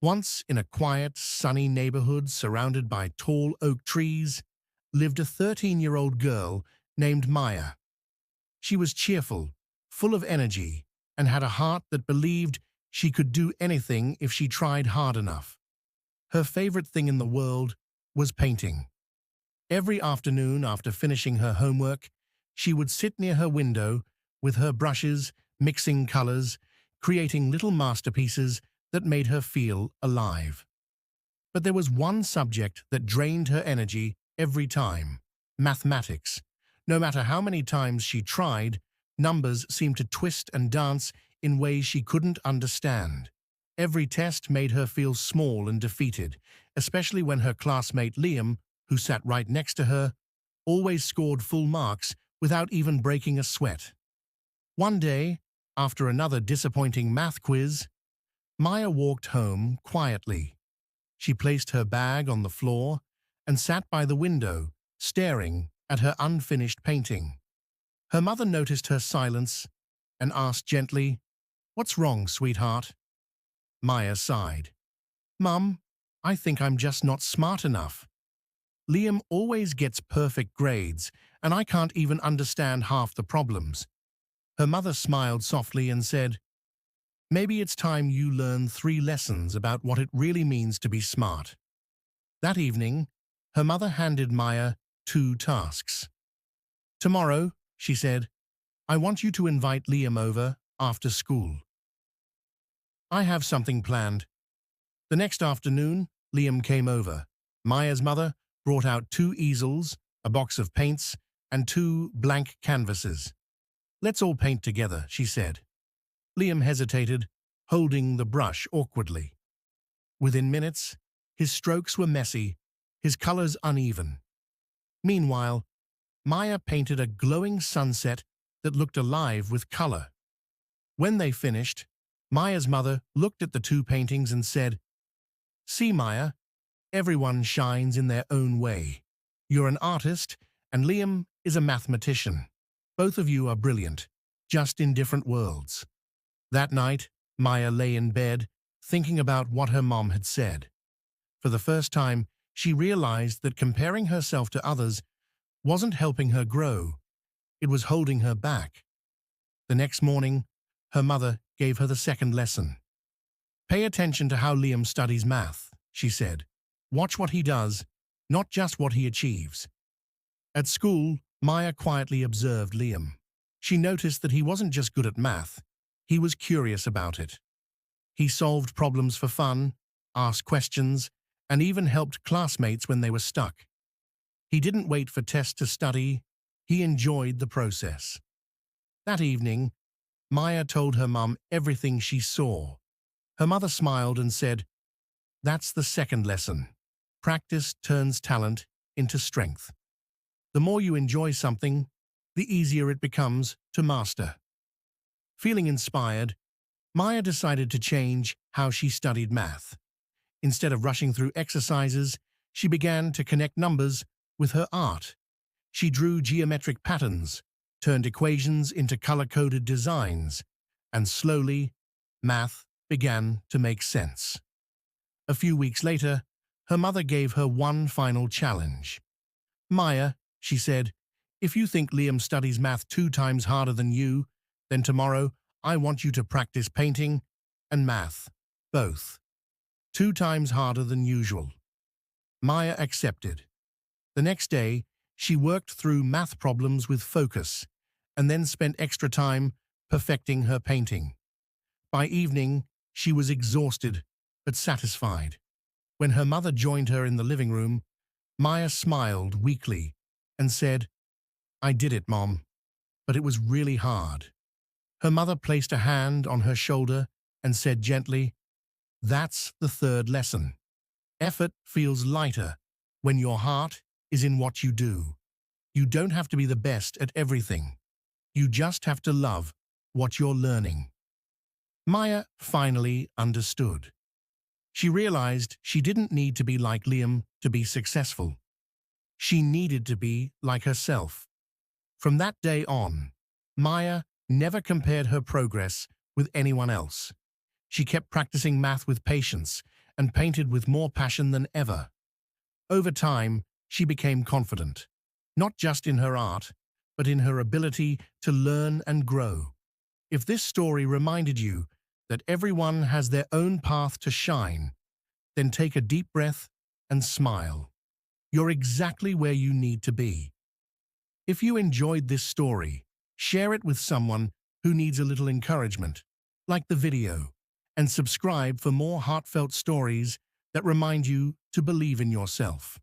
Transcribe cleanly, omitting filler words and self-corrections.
Once, in a quiet, sunny neighborhood surrounded by tall oak trees, lived a 13-year-old girl named Maya. She was cheerful, full of energy, and had a heart that believed she could do anything if she tried hard enough. Her favorite thing in the world was painting. Every afternoon after finishing her homework, she would sit near her window with her brushes, mixing colors, creating little masterpieces that made her feel alive. But there was one subject that drained her energy every time: mathematics. No matter how many times she tried, numbers seemed to twist and dance in ways she couldn't understand. Every test made her feel small and defeated, especially when her classmate Liam, who sat right next to her, always scored full marks without even breaking a sweat. One day, after another disappointing math quiz, Maya walked home quietly. She placed her bag on the floor and sat by the window, staring at her unfinished painting. Her mother noticed her silence and asked gently, "What's wrong, sweetheart?" Maya sighed. "Mum, I think I'm just not smart enough. Liam always gets perfect grades, and I can't even understand half the problems." Her mother smiled softly and said, "Maybe it's time you learn 3 lessons about what it really means to be smart." That evening, her mother handed Maya 2 tasks. "Tomorrow," she said, "I want you to invite Liam over after school. I have something planned." The next afternoon, Liam came over. Maya's mother brought out 2 easels, a box of paints, and 2 blank canvases. "Let's all paint together," she said. Liam hesitated, holding the brush awkwardly. Within minutes, his strokes were messy, his colors uneven. Meanwhile, Maya painted a glowing sunset that looked alive with color. When they finished, Maya's mother looked at the 2 paintings and said, "See, Maya, everyone shines in their own way. You're an artist, and Liam is a mathematician. Both of you are brilliant, just in different worlds." That night, Maya lay in bed, thinking about what her mom had said. For the first time, she realized that comparing herself to others wasn't helping her grow. It was holding her back. The next morning, her mother gave her the second lesson. "Pay attention to how Liam studies math," she said. "Watch what he does, not just what he achieves." At school, Maya quietly observed Liam. She noticed that he wasn't just good at math, he was curious about it. He solved problems for fun, asked questions, and even helped classmates when they were stuck. He didn't wait for tests to study, he enjoyed the process. That evening, Maya told her mum everything she saw. Her mother smiled and said, "That's the second lesson. Practice turns talent into strength. The more you enjoy something, the easier it becomes to master." Feeling inspired, Maya decided to change how she studied math. Instead of rushing through exercises, she began to connect numbers with her art. She drew geometric patterns, turned equations into color-coded designs, and slowly, math began to make sense. A few weeks later, her mother gave her one final challenge. "Maya," she said, "if you think Liam studies math 2 times harder than you, then tomorrow I want you to practice painting and math, both, 2 times harder than usual." Maya accepted. The next day, she worked through math problems with focus, and then spent extra time perfecting her painting. By evening, she was exhausted but satisfied. When her mother joined her in the living room, Maya smiled weakly and said, "I did it, Mom, but it was really hard." Her mother placed a hand on her shoulder and said gently, "That's the third lesson. Effort feels lighter when your heart is in what you do. You don't have to be the best at everything. You just have to love what you're learning." Maya finally understood. She realized she didn't need to be like Liam to be successful. She needed to be like herself. From that day on, Maya never compared her progress with anyone else. She kept practicing math with patience and painted with more passion than ever. Over time, she became confident, not just in her art, but in her ability to learn and grow. If this story reminded you that everyone has their own path to shine, then take a deep breath and smile. You're exactly where you need to be. If you enjoyed this story, share it with someone who needs a little encouragement, like the video, and subscribe for more heartfelt stories that remind you to believe in yourself.